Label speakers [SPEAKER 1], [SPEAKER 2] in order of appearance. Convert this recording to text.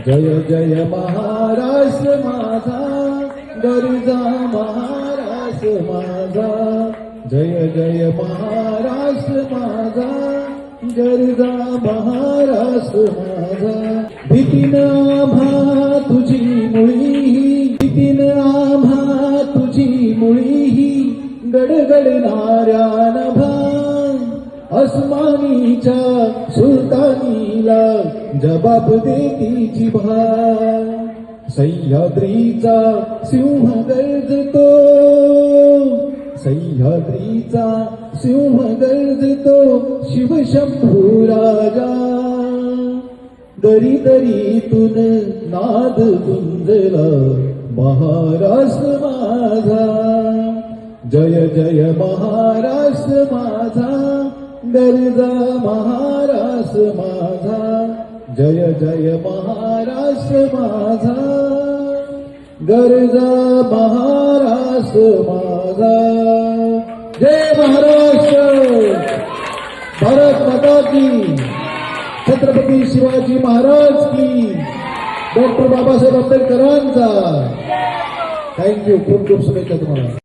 [SPEAKER 1] जय जय महाराष्ट्र माझा, गरजा महाराष्ट्र माझा. जय जय महाराष्ट्र माझा, गरजा महाराष्ट्र माझा. भीतीन आम्हा तुझी मुळी, भीतीन आम्हा तुझी मुळी, गडगडणाऱ्या नभा अस्मानीच्या सुलतानीला जबाब देती जिभा. सह्याद्रीचा सिंह गर्जतो, सह्याद्रीचा सिंह गर्जतो, शिवशंभू राजा. दरी दरीतून नाद गुंजला महाराष्ट्र माझा. जय जय महाराष्ट्र माझा, गरजा महाराष्ट्र माझा. जय जय महाराष्ट्र माझा, गरजा महाराष्ट्र माझा. जय महाराष्ट्र, भारत माता की, छत्रपती शिवाजी महाराज की, डॉक्टर बाबासाहेब आंबेडकरांचा. थँक्यू. खूप खूप शुभेच्छा तुम्हाला.